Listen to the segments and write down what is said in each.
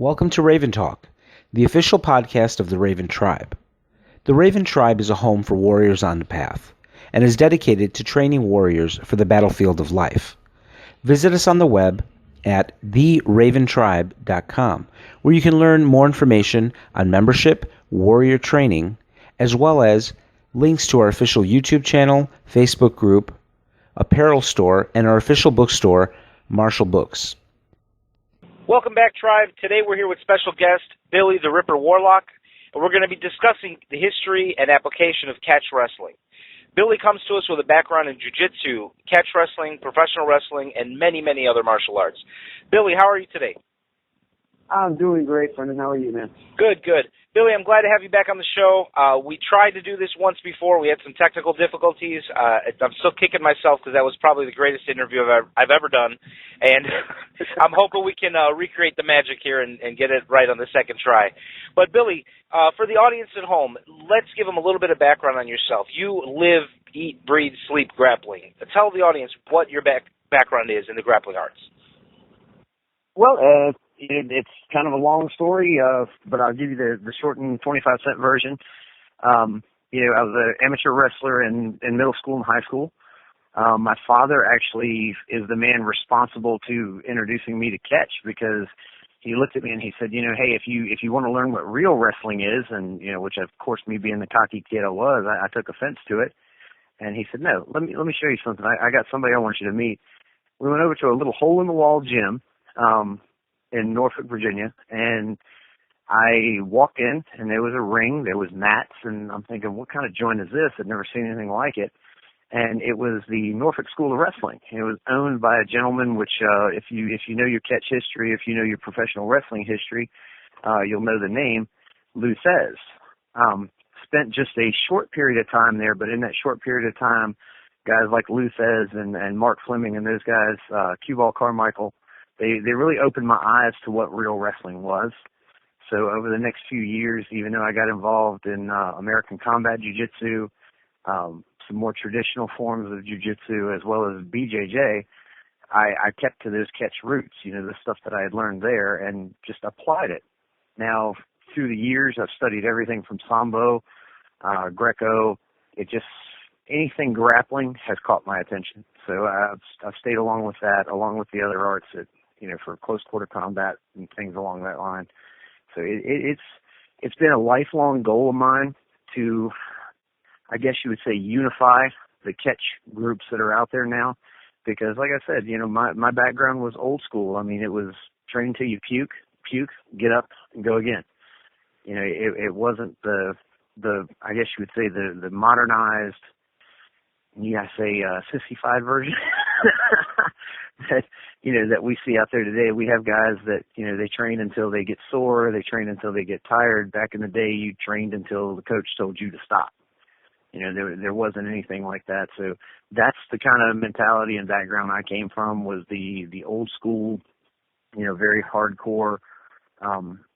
Welcome to Raven Talk, the official podcast of the Raven Tribe. The Raven Tribe is a home for warriors on the path, and is dedicated to training warriors for the battlefield of life. Visit us on the web at theraventribe.com, where you can learn more information on membership, warrior training, as well as links to our official YouTube channel, Facebook group, apparel store, and our official bookstore, Marshall Books. Welcome back, Tribe. Today we're here with special guest Billy the Ripper Warlock, and we're going to be discussing the history and application of catch wrestling. Billy comes to us with a background in jiu-jitsu, catch wrestling, professional wrestling, and many, many other martial arts. Billy, how are you today? I'm doing great, Brendan. How are you, man? Good, good. Billy, I'm glad to have you back on the show. We tried to do this once before. We had some technical difficulties. I'm still kicking myself because that was probably the greatest interview I've ever done. And I'm hoping we can recreate the magic here and get it right on the second try. But, Billy, for the audience at home, let's give them a little bit of background on yourself. You live, eat, breathe, sleep grappling. Tell the audience what your background is in the grappling arts. Well, it's kind of a long story, but I'll give you the shortened 25-cent version. I was an amateur wrestler in middle school and high school. My father actually is the man responsible to introducing me to catch, because he looked at me and he said, hey, if you want to learn what real wrestling is, and which of course, me being the cocky kid I was, I took offense to it. And he said, no, let me show you something. I got somebody I want you to meet. We went over to a little hole in the wall gym in Norfolk, Virginia, and I walked in, and there was a ring, there was mats, and I'm thinking, what kind of joint is this? I'd never seen anything like it. And it was the Norfolk School of Wrestling. It was owned by a gentleman, which if you know your catch history, if you know your professional wrestling history, you'll know the name, Lou Thez. Spent just a short period of time there, but in that short period of time, guys like Lou Thez and Mark Fleming and those guys, Q-Ball Carmichael, they really opened my eyes to what real wrestling was. So over the next few years, even though I got involved in American Combat Jiu-Jitsu, some more traditional forms of Jiu-Jitsu, as well as BJJ, I kept to those catch roots, the stuff that I had learned there, and just applied it. Now, through the years, I've studied everything from Sambo, Greco. Anything grappling has caught my attention. So I've stayed along with that, along with the other arts that, for close quarter combat and things along that line. So it's been a lifelong goal of mine to, I guess you would say, unify the catch groups that are out there now. Because like I said, my background was old school. I mean, it was train till you puke, get up and go again. It wasn't the I guess you would say the modernized, sissified version that we see out there today. We have guys that, they train until they get sore, they train until they get tired. Back in the day, you trained until the coach told you to stop. There wasn't anything like that. So that's the kind of mentality and background I came from, was the old school, very hardcore.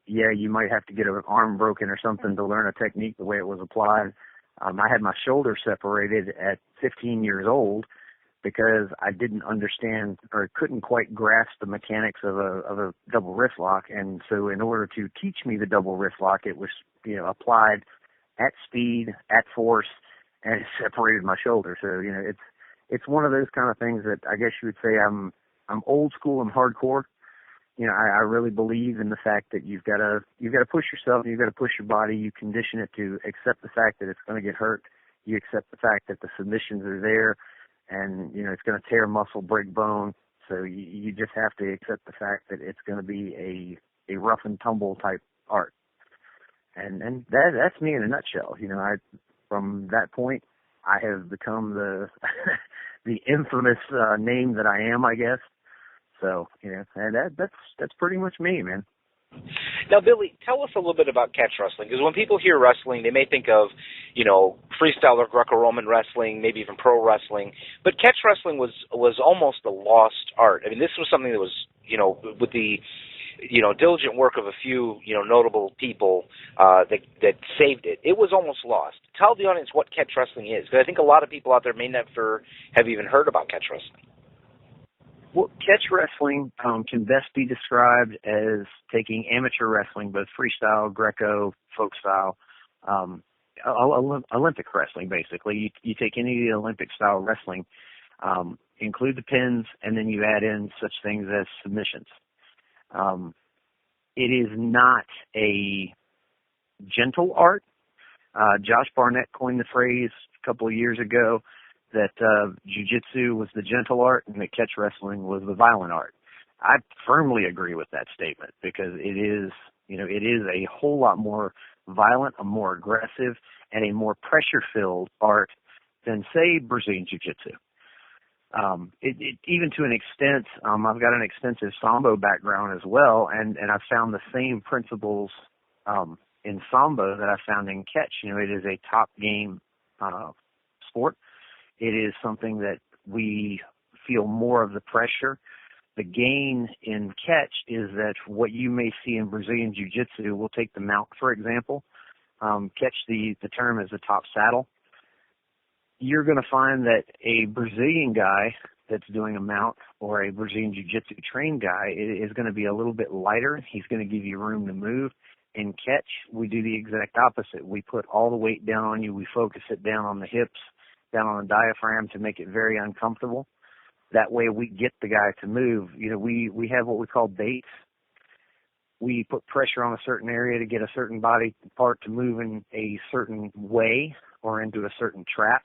You might have to get an arm broken or something to learn a technique the way it was applied. I had my shoulder separated at 15 years old because I didn't understand or couldn't quite grasp the mechanics of a double wrist lock. And so in order to teach me the double wrist lock, it was, applied at speed, at force, and it separated my shoulder. So, it's one of those kind of things that I guess you would say I'm old school and hardcore. I really believe in the fact that you've got to push yourself, you've got to push your body, you condition it to accept the fact that it's going to get hurt, you accept the fact that the submissions are there, and it's going to tear muscle, break bone. So you just have to accept the fact that it's going to be a rough and tumble type art, and that's me in a nutshell. From that point, I have become the the infamous name that I am, I guess. So, and that's pretty much me, man. Now, Billy, tell us a little bit about catch wrestling, because when people hear wrestling, they may think of, freestyle or Greco-Roman wrestling, maybe even pro wrestling. But catch wrestling was almost a lost art. I mean, this was something that was, with the, diligent work of a few, notable people that saved it. It was almost lost. Tell the audience what catch wrestling is, because I think a lot of people out there may never have even heard about catch wrestling. Well, catch wrestling can best be described as taking amateur wrestling, both freestyle, Greco, folk style, Olympic wrestling, basically. You take any of the Olympic style wrestling, include the pins, and then you add in such things as submissions. It is not a gentle art. Josh Barnett coined the phrase a couple of years ago that jiu-jitsu was the gentle art and that catch wrestling was the violent art. I firmly agree with that statement because it is a whole lot more violent, a more aggressive, and a more pressure-filled art than, say, Brazilian jiu-jitsu. Even to an extent, I've got an extensive Sambo background as well, and I've found the same principles in Sambo that I found in catch. It is a top game sport. It is something that we feel more of the pressure. The gain in catch is that what you may see in Brazilian jiu-jitsu, we'll take the mount, for example. Catch, the term is the top saddle. You're going to find that a Brazilian guy that's doing a mount or a Brazilian jiu-jitsu trained guy is going to be a little bit lighter. He's going to give you room to move. In catch, we do the exact opposite. We put all the weight down on you. We focus it down on the hips, down on the diaphragm to make it very uncomfortable. That way we get the guy to move. We have what we call baits. We put pressure on a certain area to get a certain body part to move in a certain way or into a certain trap.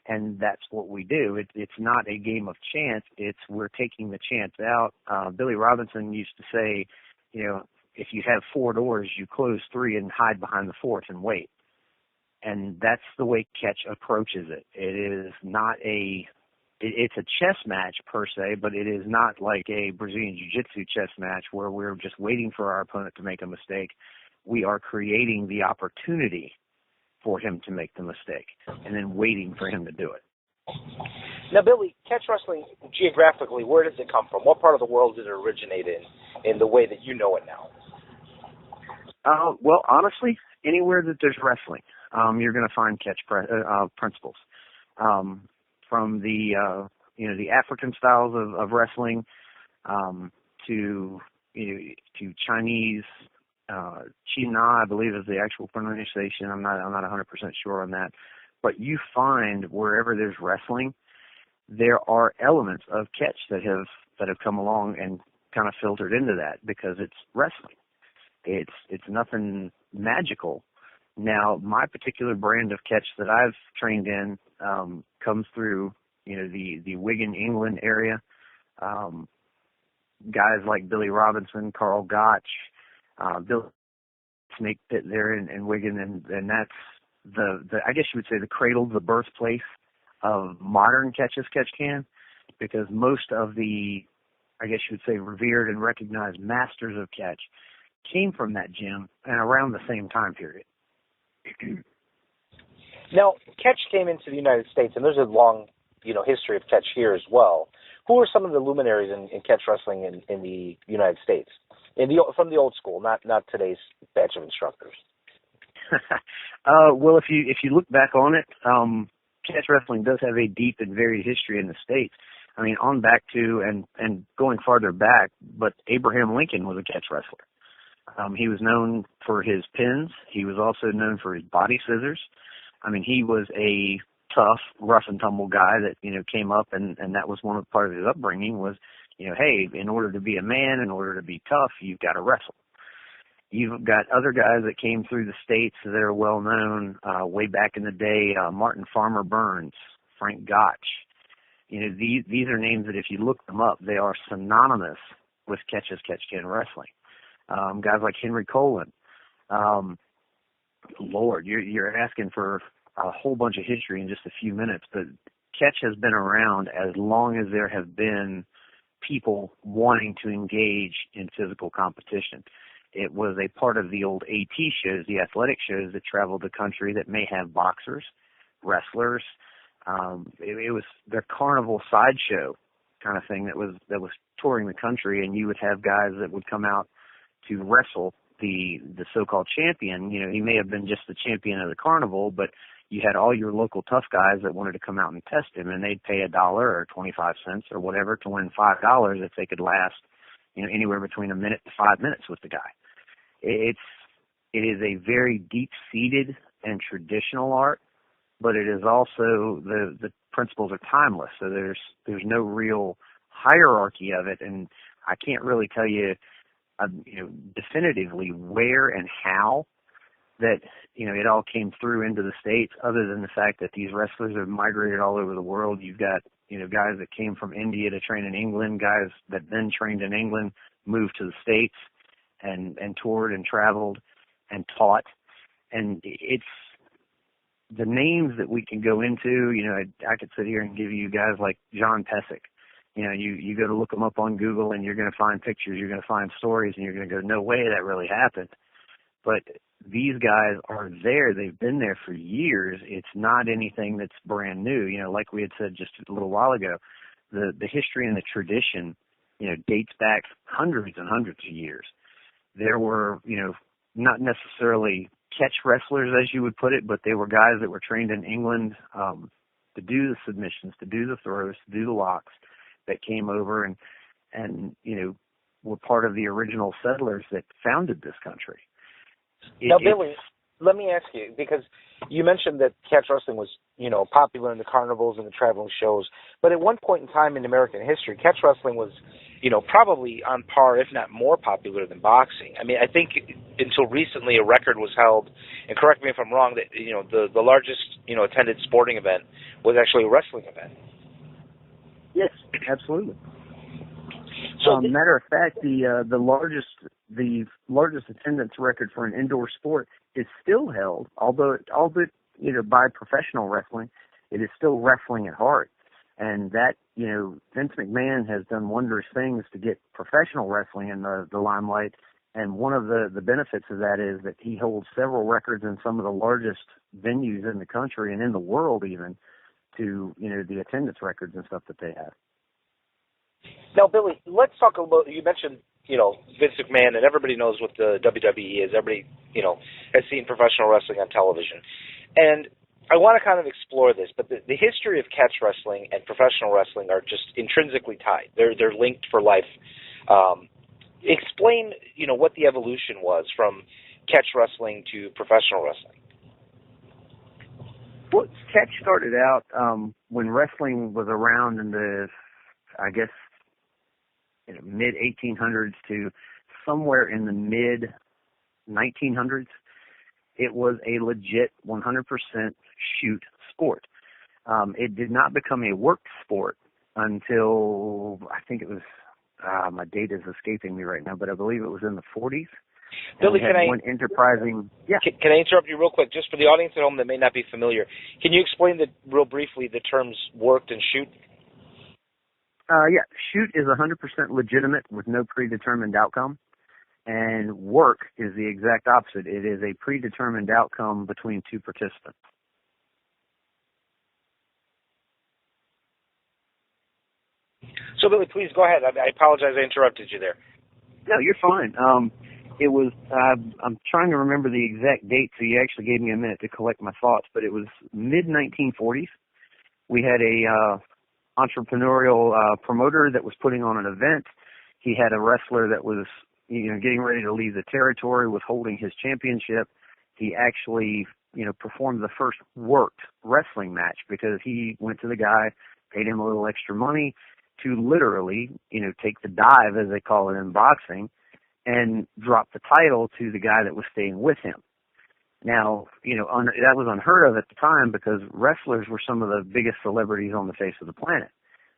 And that's what we do. It's not a game of chance. We're taking the chance out. Billy Robinson used to say, if you have 4 doors, you close 3 and hide behind the 4th and wait. And that's the way catch approaches it. It's a chess match per se, but it is not like a Brazilian jiu-jitsu chess match where we're just waiting for our opponent to make a mistake. We are creating the opportunity for him to make the mistake and then waiting for him to do it. Now, Billy, catch wrestling, geographically, where does it come from? What part of the world did it originate in the way that you know it now? Well, honestly, anywhere that there's wrestling, you're going to find catch principles. From the African styles of wrestling to Chinese, China, I believe is the actual pronunciation. I'm not 100% sure on that. But you find wherever there's wrestling, there are elements of catch that have come along and kind of filtered into that because it's wrestling. It's nothing magical. Now, my particular brand of catch that I've trained in comes through, the Wigan, England area. Guys like Billy Robinson, Carl Gotch, Bill Snake Pit there in Wigan, and that's the I guess you would say the cradle, the birthplace of modern catch as catch can, because most of the, I guess you would say, revered and recognized masters of catch came from that gym and around the same time period. Now, catch came into the United States, and there's a long, history of catch here as well. Who are some of the luminaries in catch wrestling in the United States, from the old school, not today's batch of instructors? Well, if you look back on it, catch wrestling does have a deep and varied history in the States. I mean, on back to and going farther back, but Abraham Lincoln was a catch wrestler. He was known for his pins. He was also known for his body scissors. I mean, he was a tough, rough and tumble guy that, came up and that was one of part of his upbringing was, hey, in order to be a man, in order to be tough, you've got to wrestle. You've got other guys that came through the States that are well known way back in the day, Martin Farmer Burns, Frank Gotch. These are names that if you look them up, they are synonymous with catch as catch can wrestling. Guys like Henry Colin. Lord, you're asking for a whole bunch of history in just a few minutes, but catch has been around as long as there have been people wanting to engage in physical competition. It was a part of the old AT shows, the athletic shows that traveled the country that may have boxers, wrestlers. It was their carnival sideshow kind of thing that was touring the country, and you would have guys that would come out to wrestle the so-called champion. He may have been just the champion of the carnival, but you had all your local tough guys that wanted to come out and test him, and they'd pay $1 or 25 cents or whatever to win $5 if they could last, anywhere between a minute to 5 minutes with the guy. It is a very deep-seated and traditional art, but it is also the principles are timeless. So there's no real hierarchy of it, and I can't really tell you, definitively where and how that it all came through into the States, other than the fact that these wrestlers have migrated all over the world. You've got guys that came from India to train in England, guys that then trained in England, moved to the States and toured and traveled and taught. And it's the names that we can go into. I could sit here and give you guys like John Pesic. You go to look them up on Google and you're going to find pictures, you're going to find stories, and you're going to go, no way that really happened. But these guys are there. They've been there for years. It's not anything that's brand new. Like we had said just a little while ago, the history and the tradition, dates back hundreds and hundreds of years. There were, not necessarily catch wrestlers, as you would put it, but they were guys that were trained in England to do the submissions, to do the throws, to do the locks, that came over and were part of the original settlers that founded this country. Now, Billy, let me ask you, because you mentioned that catch wrestling was, popular in the carnivals and the traveling shows, but at one point in time in American history, catch wrestling was, probably on par, if not more popular than boxing. I mean, I think until recently a record was held, and correct me if I'm wrong, that, the largest, attended sporting event was actually a wrestling event. Yes, absolutely. So, matter of fact, the largest attendance record for an indoor sport is still held, albeit by professional wrestling. It is still wrestling at heart, and that Vince McMahon has done wondrous things to get professional wrestling in the limelight. And one of the benefits of that is that he holds several records in some of the largest venues in the country and in the world, even to the attendance records and stuff that they have. Now, Billy, let's talk about, you mentioned, Vince McMahon, and everybody knows what the WWE is. Everybody, has seen professional wrestling on television. And I want to kind of explore this, but the history of catch wrestling and professional wrestling are just intrinsically tied. They're linked for life. Explain, what the evolution was from catch wrestling to professional wrestling. Well, catch started out when wrestling was around in the, I guess, mid 1800s to somewhere in the mid 1900s. It was a legit 100% shoot sport. It did not become a worked sport until, I think it was, my date is escaping me right now, but I believe it was in the 40s. Billy, can I interrupt you real quick, just for the audience at home that may not be familiar? Can you explain real briefly the terms worked and shoot? Yeah, shoot is 100% legitimate with no predetermined outcome, and work is the exact opposite. It is a predetermined outcome between two participants. So, Billy, please go ahead. I apologize I interrupted you there. No, you're fine. It was, I'm trying to remember the exact date, so you actually gave me a minute to collect my thoughts, but it was mid-1940s. We had a entrepreneurial promoter that was putting on an event. He had a wrestler that was, getting ready to leave the territory, was holding his championship. He actually, performed the first worked wrestling match because he went to the guy, paid him a little extra money to literally, take the dive, as they call it in boxing, and drop the title to the guy that was staying with him. Now, that was unheard of at the time because wrestlers were some of the biggest celebrities on the face of the planet.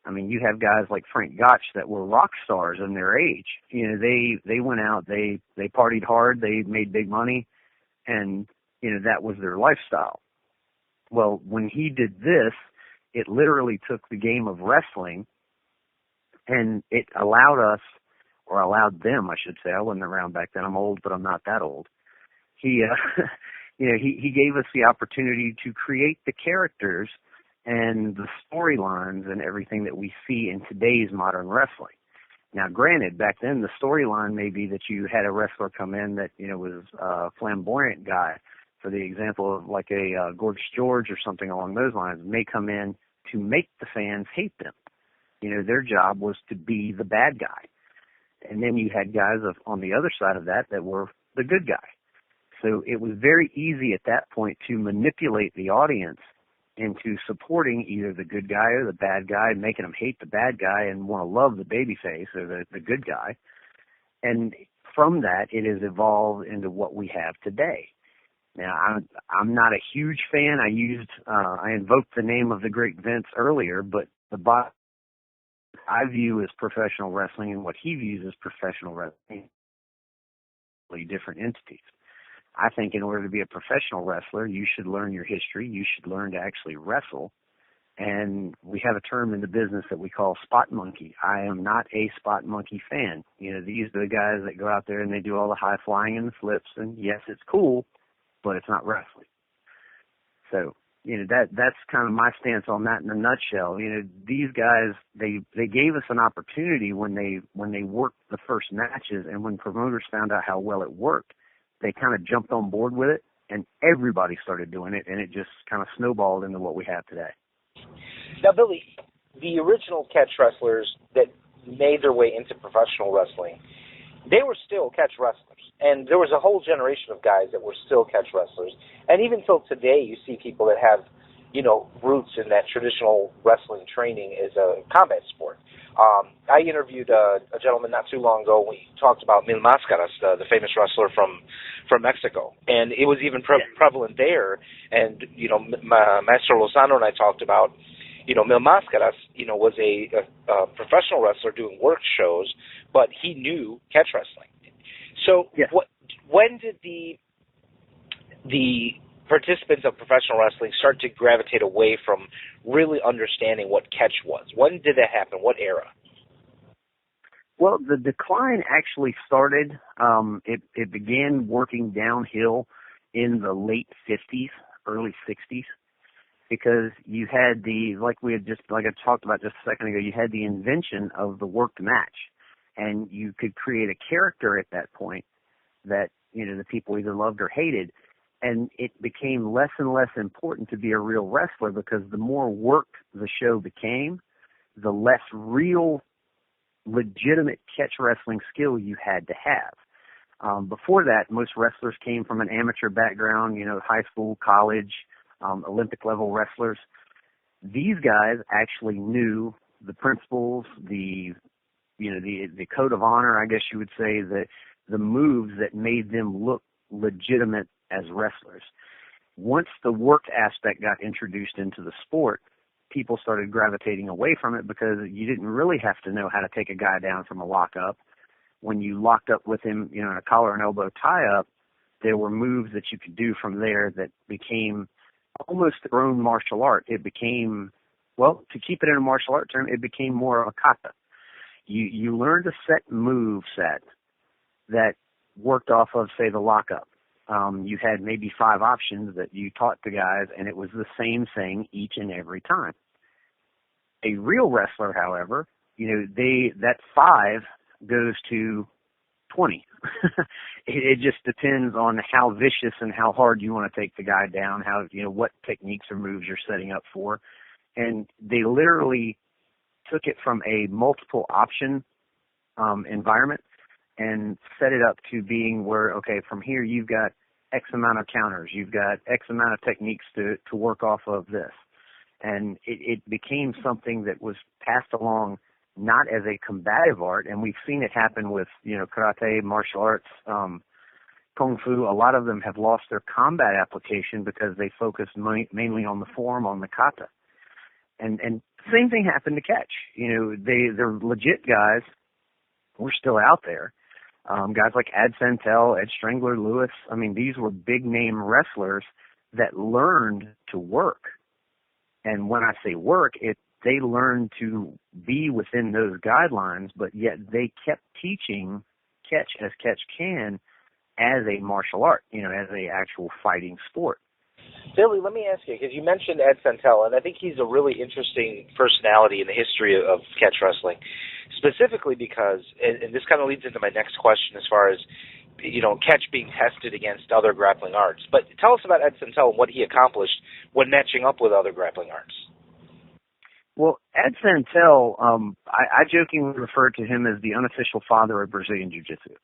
I mean, you have guys like Frank Gotch that were rock stars in their age. They went out, they partied hard, they made big money, and, that was their lifestyle. Well, when he did this, it literally took the game of wrestling and it allowed us, or allowed them, I should say. I wasn't around back then. I'm old, but I'm not that old. He gave us the opportunity to create the characters and the storylines and everything that we see in today's modern wrestling. Now, granted, back then the storyline may be that you had a wrestler come in that, was a flamboyant guy, for the example of like a Gorgeous George or something along those lines, may come in to make the fans hate them. Their job was to be the bad guy. And then you had guys on the other side of that were the good guy. So it was very easy at that point to manipulate the audience into supporting either the good guy or the bad guy, making them hate the bad guy and want to love the babyface or the good guy. And from that, it has evolved into what we have today. Now, I'm not a huge fan. I invoked the name of the great Vince earlier, but the bot I view as professional wrestling and what he views as professional wrestling, different entities. I think in order to be a professional wrestler, you should learn your history. You should learn to actually wrestle. And we have a term in the business that we call spot monkey. I am not a spot monkey fan. These are the guys that go out there and they do all the high flying and the flips. And yes, it's cool, but it's not wrestling. So, that's kind of my stance on that in a nutshell. These guys, they gave us an opportunity when they worked the first matches, and when promoters found out how well it worked, they kind of jumped on board with it, and everybody started doing it, and it just kind of snowballed into what we have today. Now, Billy, the original catch wrestlers that made their way into professional wrestling, they were still catch wrestlers. And there was a whole generation of guys that were still catch wrestlers. And even till today, you see people that have, roots in that traditional wrestling training as a combat sport. I interviewed a gentleman not too long ago. We talked about Mil Máscaras, the famous wrestler from Mexico. And it was even prevalent there. And, Maestro Lozano and I talked about, Mil Máscaras, was a professional wrestler doing work shows, but he knew catch wrestling. So yes. When did the participants of professional wrestling start to gravitate away from really understanding what catch was? When did that happen? What era? Well, the decline actually started, it began working downhill in the late 50s, early 60s, because you had like I talked about just a second ago, you had the invention of the worked match. And you could create a character at that point that, the people either loved or hated. And it became less and less important to be a real wrestler because the more worked the show became, the less real, legitimate catch wrestling skill you had to have. Before that, most wrestlers came from an amateur background, high school, college, Olympic level wrestlers. These guys actually knew the principles, the code of honor, I guess you would say, the moves that made them look legitimate as wrestlers. Once the work aspect got introduced into the sport, people started gravitating away from it because you didn't really have to know how to take a guy down from a lockup. When you locked up with him, in a collar and elbow tie-up, there were moves that you could do from there that became almost their own martial art. It became, to keep it in a martial art term, it became more of a kata. You learned a set move set that worked off of, say, the lockup. You had maybe 5 options that you taught the guys, and it was the same thing each and every time. A real wrestler, however, that 5 goes to 20. It just depends on how vicious and how hard you want to take the guy down, how, what techniques or moves you're setting up for. And they literally took it from a multiple option environment and set it up to being where, okay, from here you've got X amount of counters, you've got X amount of techniques to work off of this. And it became something that was passed along not as a combative art, and we've seen it happen with, karate, martial arts, kung fu. A lot of them have lost their combat application because they focused mainly on the form, on the kata. And same thing happened to catch. They're legit guys. We're still out there. Guys like Ad Santel, Ed Strangler, Lewis. I mean, these were big name wrestlers that learned to work. And when I say work, they learned to be within those guidelines, but yet they kept teaching catch as catch can as a martial art, as a actual fighting sport. Billy, let me ask you, because you mentioned Ed Santel, and I think he's a really interesting personality in the history of catch wrestling, specifically because, and this kind of leads into my next question as far as catch being tested against other grappling arts. But tell us about Ed Santel and what he accomplished when matching up with other grappling arts. Well, Ed Santel, I jokingly refer to him as the unofficial father of Brazilian Jiu-Jitsu.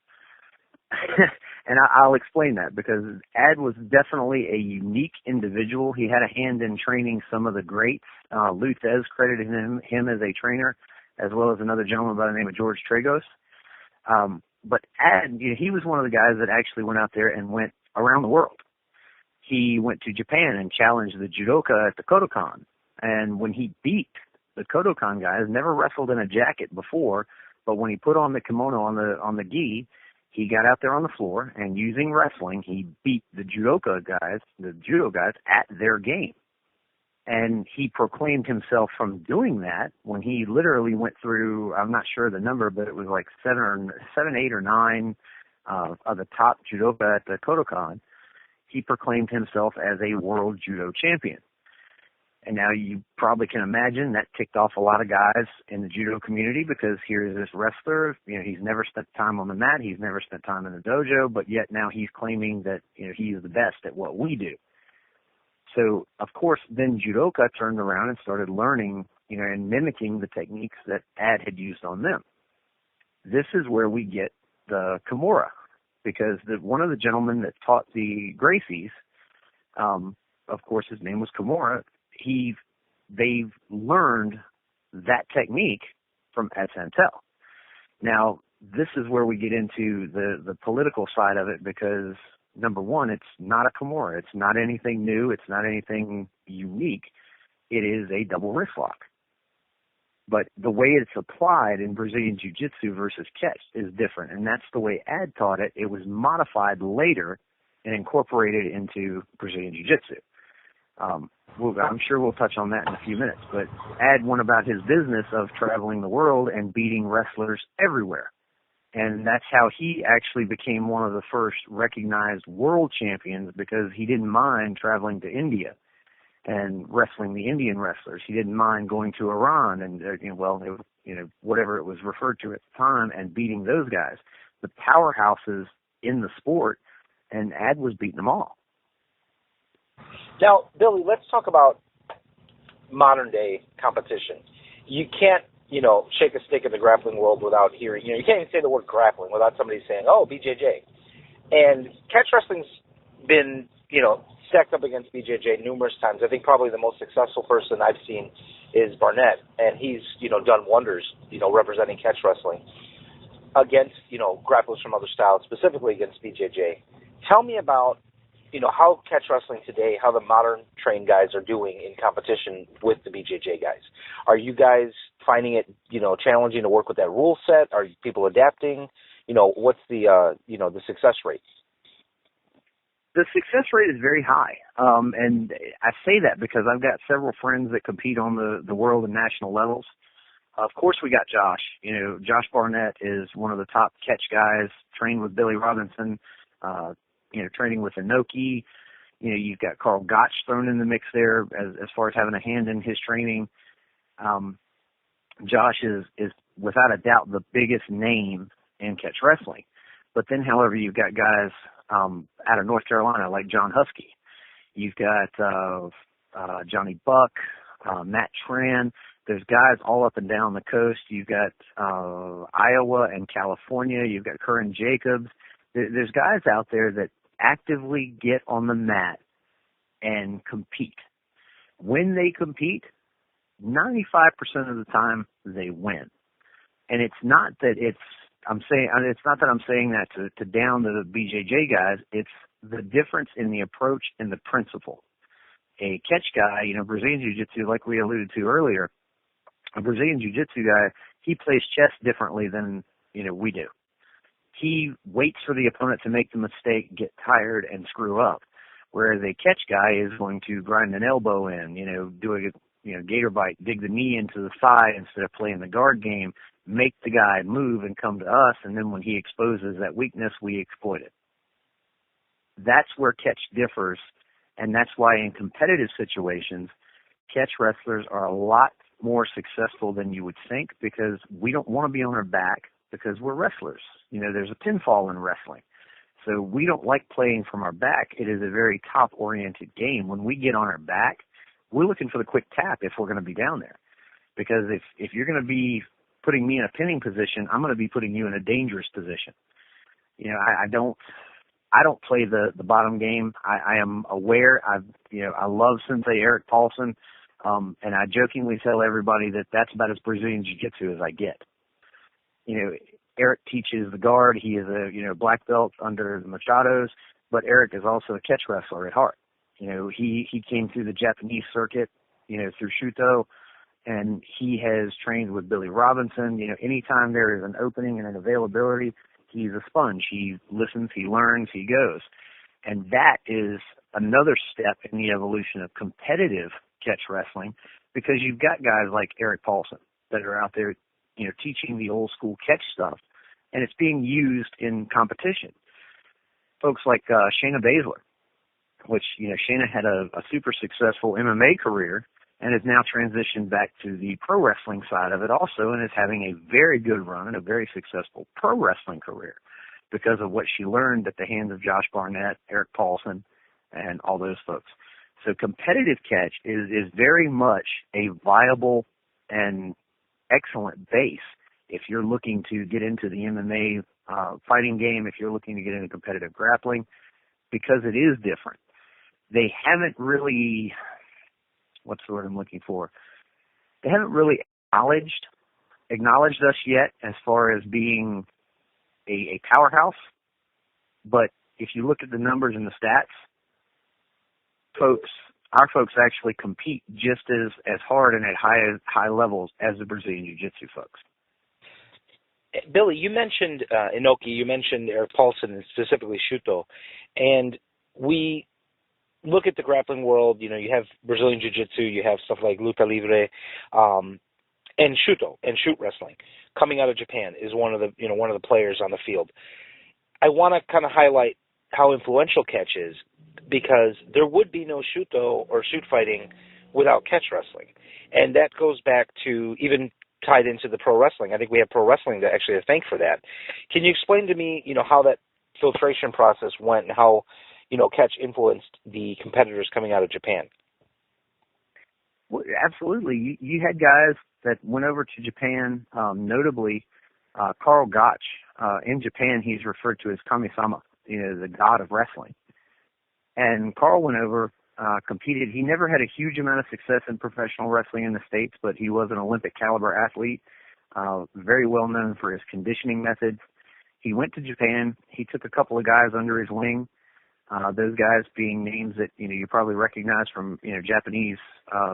And I'll explain that, because Ed was definitely a unique individual. He had a hand in training some of the greats. Luthez credited him as a trainer, as well as another gentleman by the name of George Tragos. But Ed, he was one of the guys that actually went out there and went around the world. He went to Japan and challenged the judoka at the Kodokan. And when he beat the Kodokan guys, never wrestled in a jacket before, but when he put on the kimono on the gi, he got out there on the floor, and using wrestling, he beat the judo guys at their game. And he proclaimed himself from doing that when he literally went through, I'm not sure the number, but it was like 7, 8, or 9 of the top judoka at the Kodokan. He proclaimed himself as a world judo champion. And now you probably can imagine that ticked off a lot of guys in the judo community, because here's this wrestler, he's never spent time on the mat, he's never spent time in the dojo, but yet now he's claiming that, he is the best at what we do. So, of course, then judoka turned around and started learning, and mimicking the techniques that Ed had used on them. This is where we get the Kimura, because one of the gentlemen that taught the Gracies, of course, his name was Kimura. They've learned that technique from Ed Santel. Now, this is where we get into the political side of it, because number one, it's not a Kimura. It's not anything new. It's not anything unique. It is a double wrist lock. But the way it's applied in Brazilian Jiu-Jitsu versus catch is different, and that's the way Ed taught it. It was modified later and incorporated into Brazilian Jiu-Jitsu. I'm sure we'll touch on that in a few minutes, but Ed went about his business of traveling the world and beating wrestlers everywhere. And that's how he actually became one of the first recognized world champions, because he didn't mind traveling to India and wrestling the Indian wrestlers. He didn't mind going to Iran and, whatever it was referred to at the time, and beating those guys, the powerhouses in the sport, and Ed was beating them all. Now, Billy, let's talk about modern-day competition. You can't, shake a stick in the grappling world without hearing, you can't even say the word grappling without somebody saying, oh, BJJ. And catch wrestling's been, stacked up against BJJ numerous times. I think probably the most successful person I've seen is Barnett, and he's, done wonders, representing catch wrestling against, grapplers from other styles, specifically against BJJ. Tell me about how catch wrestling today, how the modern trained guys are doing in competition with the BJJ guys. Are you guys finding it, challenging to work with that rule set? Are people adapting? What's the, the success rate? The success rate is very high. And I say that because I've got several friends that compete on the world and national levels. Of course, we got Josh. Josh Barnett is one of the top catch guys, trained with Billy Robinson, training with Inoki. You've got Carl Gotch thrown in the mix there as far as having a hand in his training. Josh is without a doubt the biggest name in catch wrestling. But then, however, you've got guys out of North Carolina like John Husky. You've got Johnny Buck, Matt Tran. There's guys all up and down the coast. You've got Iowa and California. You've got Curran Jacobs. There's guys out there that actively get on the mat and compete. When they compete, 95% of the time they win. And it's not that I'm saying that to down the BJJ guys. It's the difference in the approach and the principle. A catch guy, Brazilian Jiu-Jitsu, like we alluded to earlier, a Brazilian Jiu-Jitsu guy, he plays chess differently than, we do. He waits for the opponent to make the mistake, get tired, and screw up. Whereas a catch guy is going to grind an elbow in, do a gator bite, dig the knee into the thigh instead of playing the guard game, make the guy move and come to us, and then when he exposes that weakness, we exploit it. That's where catch differs, and that's why in competitive situations, catch wrestlers are a lot more successful than you would think, because we don't want to be on our back because we're wrestlers. There's a pinfall in wrestling. So we don't like playing from our back. It is a very top-oriented game. When we get on our back, we're looking for the quick tap if we're going to be down there. Because if you're going to be putting me in a pinning position, I'm going to be putting you in a dangerous position. You know, I don't play the bottom game. I am aware. I love Sensei Eric Paulson, and I jokingly tell everybody that that's about as Brazilian Jiu-Jitsu as I get. You know, Eric teaches the guard. He is a black belt under the Machados, but Eric is also a catch wrestler at heart. You know, he came through the Japanese circuit, through Shuto, and he has trained with Billy Robinson. You know, anytime there is an opening and an availability, he's a sponge. He listens, he learns, he goes. And that is another step in the evolution of competitive catch wrestling, because you've got guys like Eric Paulson that are out there, teaching the old school catch stuff, and it's being used in competition. Folks like Shayna Baszler, which, Shayna had a super successful MMA career and has now transitioned back to the pro wrestling side of it also, and is having a very good run and a very successful pro wrestling career because of what she learned at the hands of Josh Barnett, Eric Paulson, and all those folks. So competitive catch is very much a viable and excellent base if you're looking to get into the MMA fighting game, if you're looking to get into competitive grappling, because it is different. They haven't really, what's the word I'm looking for? They haven't really acknowledged us yet as far as being a powerhouse. But if you look at the numbers and the stats, our folks actually compete just as hard and at high levels as the Brazilian Jiu-Jitsu folks. Billy, you mentioned Inoki, you mentioned Eric Paulson, and specifically Shuto, and we look at the grappling world. You have Brazilian Jiu-Jitsu, you have stuff like Luta Livre, and Shuto and shoot wrestling coming out of Japan is one of the players on the field. I want to kind of highlight how influential catch is, because there would be no Shuto or shoot fighting without catch wrestling, and that goes back to even tied into the pro wrestling. I think we have pro wrestling to actually thank for that. Can you explain to me, how that filtration process went and how, catch influenced the competitors coming out of Japan? Well, absolutely. You had guys that went over to Japan, notably Karl Gotch. In Japan, he's referred to as Kami-sama, the god of wrestling. And Karl went over, competed. He never had a huge amount of success in professional wrestling in the States, but he was an Olympic caliber athlete, very well known for his conditioning methods. He went to Japan. He took a couple of guys under his wing, those guys being names that, you probably recognize from, Japanese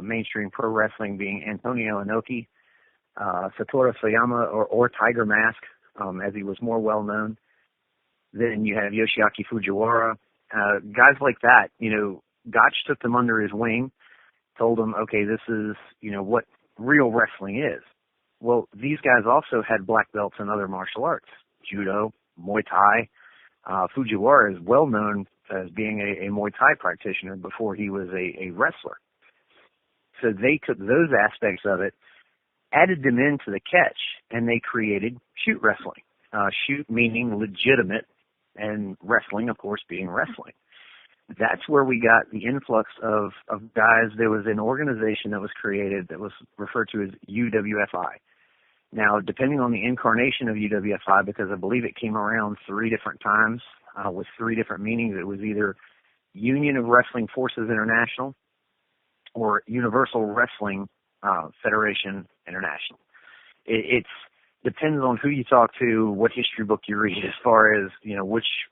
mainstream pro wrestling, being Antonio Inoki, Satoru Sayama, or Tiger Mask, as he was more well known. Then you have Yoshiaki Fujiwara, guys like that. Gotch took them under his wing, told them, okay, this is, what real wrestling is. Well, these guys also had black belts in other martial arts, judo, Muay Thai. Fujiwara is well known as being a Muay Thai practitioner before he was a wrestler. So they took those aspects of it, added them into the catch, and they created shoot wrestling. Shoot meaning legitimate, and wrestling, of course, being wrestling. That's where we got the influx of guys. There was an organization that was created that was referred to as UWFI. Now, depending on the incarnation of UWFI, because I believe it came around 3 different times with 3 different meanings, it was either Union of Wrestling Forces International or Universal Wrestling Federation International. It's depends on who you talk to, what history book you read, as far as,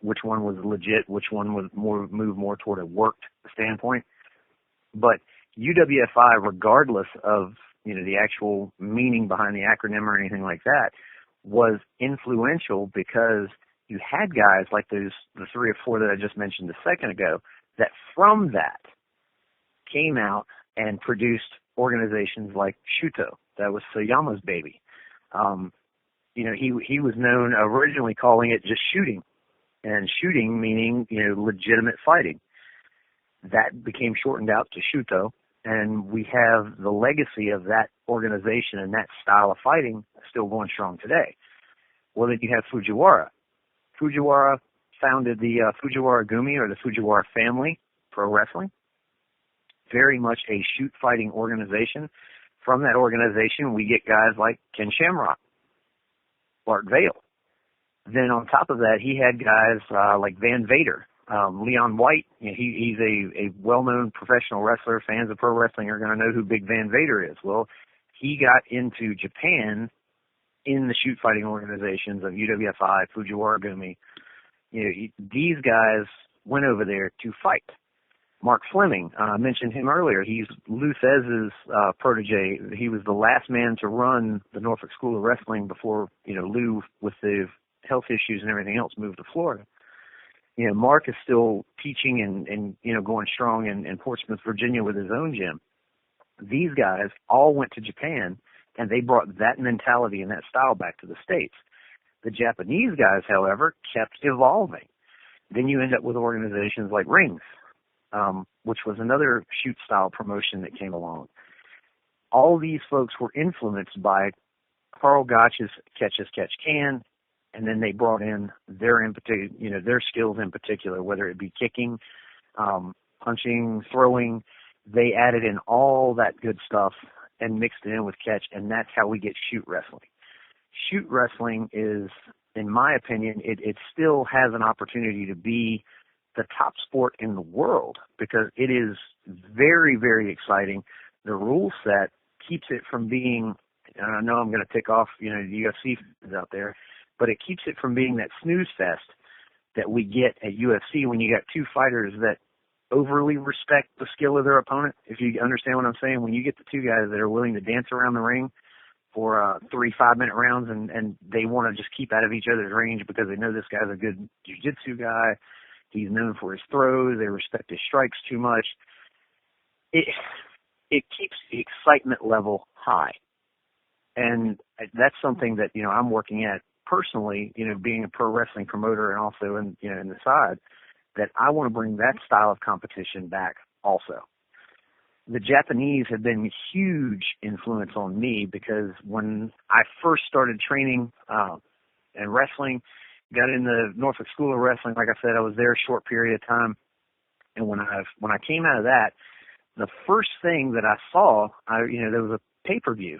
which one was legit, which one was moved more toward a worked standpoint. But UWFI, regardless of, the actual meaning behind the acronym or anything like that, was influential because you had guys like the 3 or 4 that I just mentioned a second ago, that from that came out and produced organizations like Shuto. That was Sayama's baby. He was known originally calling it just shooting, and shooting meaning, legitimate fighting. That became shortened out to Shuto, and we have the legacy of that organization and that style of fighting still going strong today. Well, then you have Fujiwara. Fujiwara, founded the Fujiwara Gumi, or the Fujiwara Family Pro Wrestling. Very much a shoot fighting organization. From that organization, we get guys like Ken Shamrock, Bart Vale. Then on top of that, he had guys like Van Vader, Leon White. You know, he's a well-known professional wrestler. Fans of pro wrestling are going to know who Big Van Vader is. Well, he got into Japan in the shoot fighting organizations of UWFI, Fujiwara Gumi. You know, these guys went over there to fight. Mark Fleming, I mentioned him earlier. He's Lou Thesz's protege. He was the last man to run the Norfolk School of Wrestling before, you know, Lou, with the health issues and everything else, moved to Florida. You know, Mark is still teaching and you know, going strong in Portsmouth, Virginia with his own gym. These guys all went to Japan, and they brought that mentality and that style back to the States. The Japanese guys, however, kept evolving. Then you end up with organizations like Rings, which was another shoot style promotion that came along. All these folks were influenced by Carl Gotch's Catch as Catch Can, and then they brought in their skills in particular, whether it be kicking, punching, throwing. They added in all that good stuff and mixed it in with catch, and that's how we get shoot wrestling. Shoot wrestling is, in my opinion, it still has an opportunity to be the top sport in the world because it is very, very exciting. The rule set keeps it from being, and I know I'm going to tick off, you know, the UFC fans out there, but it keeps it from being that snooze fest that we get at UFC when you got two fighters that overly respect the skill of their opponent. If you understand what I'm saying, when you get the two guys that are willing to dance around the ring for 3 5-minute rounds and they want to just keep out of each other's range because they know this guy's a good jiu-jitsu guy, he's known for his throws, they respect his strikes too much, it keeps the excitement level high. And that's something that, you know, I'm working at personally, you know, being a pro wrestling promoter and also in the side, that I want to bring that style of competition back also. The Japanese have been a huge influence on me because when I first started training and wrestling, got in the Norfolk School of Wrestling, like I said, I was there a short period of time. And when I came out of that, the first thing that I saw, there was a pay-per-view.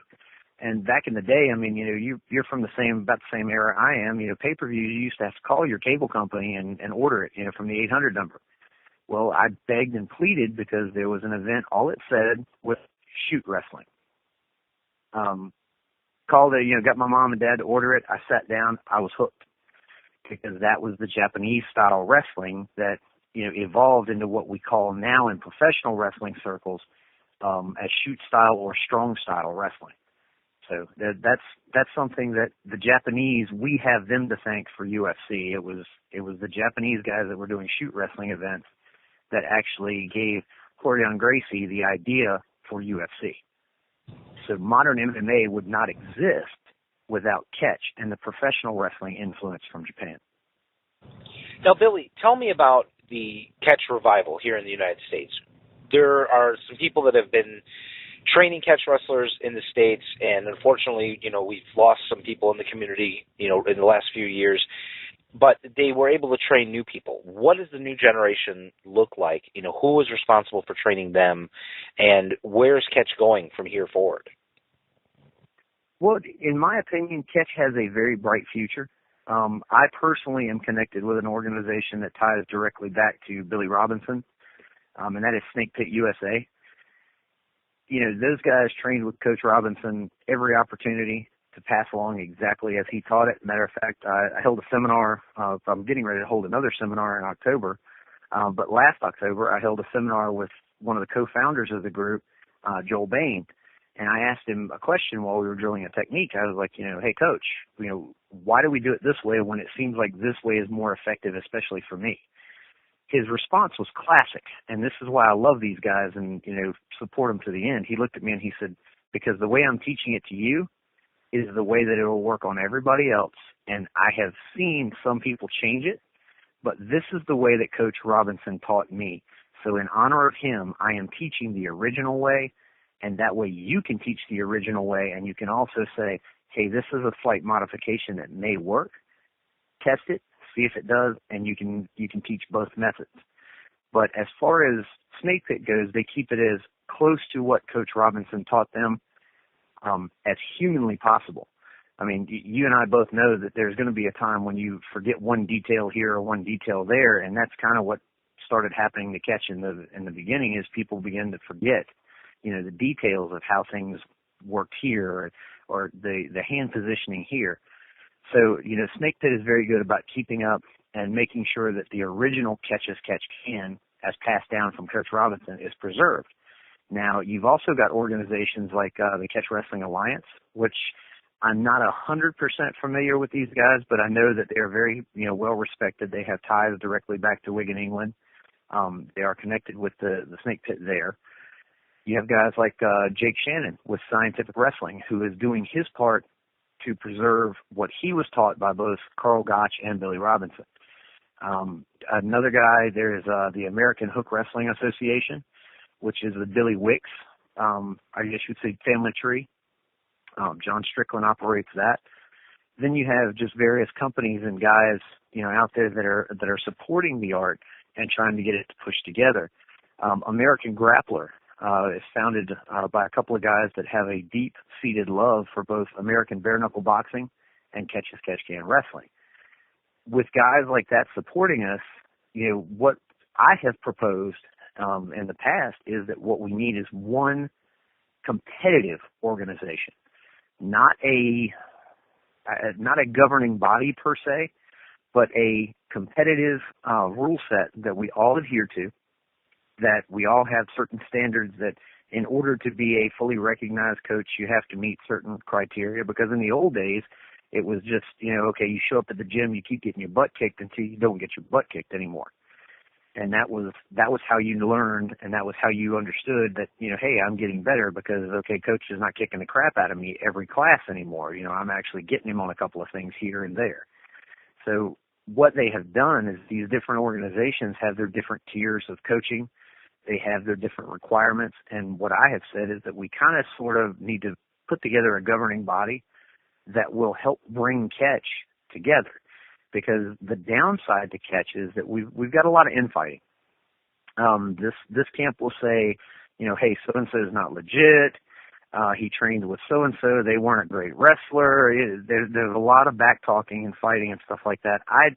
And back in the day, I mean, you know, you're from about the same era I am. You know, pay-per-view, you used to have to call your cable company and order it, you know, from the 800 number. Well, I begged and pleaded because there was an event. All it said was shoot wrestling. Got my mom and dad to order it. I sat down. I was hooked because that was the Japanese style wrestling that, you know, evolved into what we call now in professional wrestling circles as shoot style or strong style wrestling. So that's something that the Japanese, we have them to thank for UFC. It was the Japanese guys that were doing shoot wrestling events that actually gave Corian Gracie the idea for UFC. So modern MMA would not exist without catch and the professional wrestling influence from Japan. Now, Billy, tell me about the catch revival here in the United States. There are some people that have been training catch wrestlers in the States, and unfortunately, you know, we've lost some people in the community, you know, in the last few years, but they were able to train new people. What does the new generation look like? You know, who is responsible for training them, and where's catch going from here forward? Well, in my opinion, catch has a very bright future. I personally am connected with an organization that ties directly back to Billy Robinson, and that is Snake Pit USA. You know, those guys trained with Coach Robinson every opportunity to pass along exactly as he taught it. Matter of fact, I held a seminar. I'm getting ready to hold another seminar in October. But last October, I held a seminar with one of the co-founders of the group, Joel Bain. And I asked him a question while we were drilling a technique. I was like, you know, hey, Coach, you know, why do we do it this way when it seems like this way is more effective, especially for me? His response was classic, and this is why I love these guys and, you know, support them to the end. He looked at me and he said, because the way I'm teaching it to you is the way that it will work on everybody else, and I have seen some people change it, but this is the way that Coach Robinson taught me. So in honor of him, I am teaching the original way, and that way you can teach the original way, and you can also say, hey, this is a slight modification that may work. Test it, see if it does, and you can teach both methods. But as far as snake pit goes, they keep it as close to what Coach Robinson taught them as humanly possible. I mean, you and I both know that there's going to be a time when you forget one detail here or one detail there, and that's kind of what started happening to Catch in the beginning. Is people begin to forget, the details of how things worked here or the hand positioning here. So, Snake Pit is very good about keeping up and making sure that the original Catch as Catch Can, as passed down from Coach Robinson, is preserved. Now, you've also got organizations like the Catch Wrestling Alliance, which I'm not 100% familiar with these guys, but I know that they're very, well respected. They have ties directly back to Wigan, England. They are connected with the Snake Pit there. You have guys like Jake Shannon with Scientific Wrestling, who is doing his part to preserve what he was taught by both Carl Gotch and Billy Robinson. Another guy, there's the American Hook Wrestling Association, which is the Billy Wicks, I guess you'd say, family tree. John Strickland operates that. Then you have just various companies and guys, out there that are supporting the art and trying to get it pushed together. American Grappler is founded by a couple of guys that have a deep-seated love for both American bare-knuckle boxing and Catch as Catch Can wrestling. With guys like that supporting us, what I have proposed in the past is that what we need is one competitive organization, not a governing body per se, but a competitive rule set that we all adhere to, that we all have certain standards that in order to be a fully recognized coach, you have to meet certain criteria, because in the old days, it was just, okay, you show up at the gym, you keep getting your butt kicked until you don't get your butt kicked anymore. And that was how you learned, and that was how you understood that, hey, I'm getting better because, okay, coach is not kicking the crap out of me every class anymore. I'm actually getting him on a couple of things here and there. So what they have done is these different organizations have their different tiers of coaching. They have their different requirements. And what I have said is that we kind of sort of need to put together a governing body that will help bring Catch together. Because the downside to Catch is that we've got a lot of infighting. This camp will say, hey, so-and-so is not legit. He trained with so-and-so. They weren't a great wrestler. There's a lot of back-talking and fighting and stuff like that. I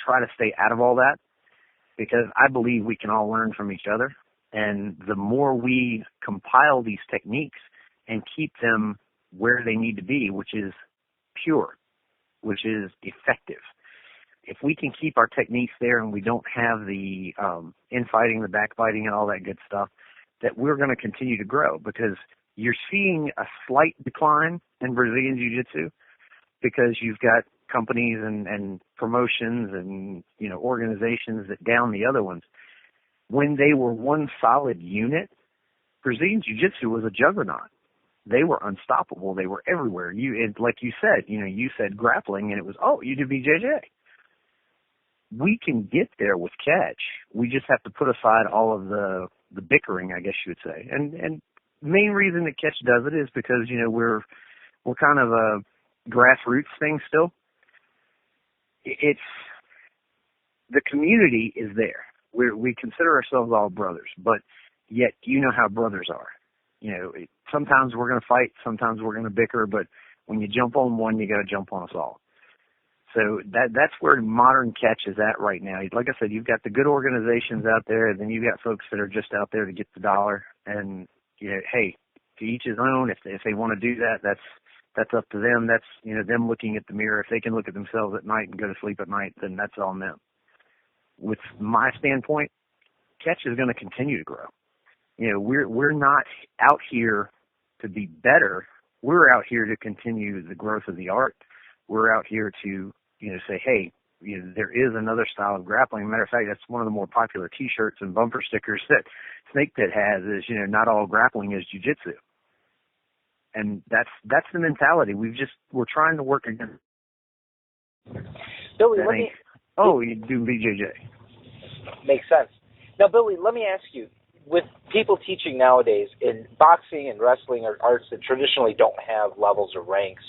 try to stay out of all that because I believe we can all learn from each other. And the more we compile these techniques and keep them where they need to be, which is pure, which is effective, if we can keep our techniques there and we don't have the infighting, the backbiting, and all that good stuff, that we're going to continue to grow, because you're seeing a slight decline in Brazilian Jiu-Jitsu because you've got companies and promotions and organizations that down the other ones. When they were one solid unit, Brazilian Jiu-Jitsu was a juggernaut. They were unstoppable. They were everywhere. Like you said, you said grappling, and it was, you do BJJ. We can get there with Catch. We just have to put aside all of the bickering, I guess you would say. And the main reason that Catch does it is because, we're kind of a grassroots thing still. It's the community is there. We consider ourselves all brothers, but yet how brothers are. Sometimes we're going to fight, sometimes we're going to bicker, but when you jump on one, you got to jump on us all. So that's where modern Catch is at right now. Like I said, you've got the good organizations out there, and then you've got folks that are just out there to get the dollar. And hey, to each his own. If they want to do that, that's up to them. That's them looking at the mirror. If they can look at themselves at night and go to sleep at night, then that's on them. With my standpoint, Catch is going to continue to grow. We're not out here to be better. We're out here to continue the growth of the art. We're out here to, say, hey, there is another style of grappling. Matter of fact, that's one of the more popular T-shirts and bumper stickers that Snake Pit has is, not all grappling is jiu-jitsu. And that's the mentality. We're trying to work against. Billy, you do BJJ. Makes sense. Now, Billy, let me ask you, with people teaching nowadays in boxing and wrestling are arts that traditionally don't have levels or ranks,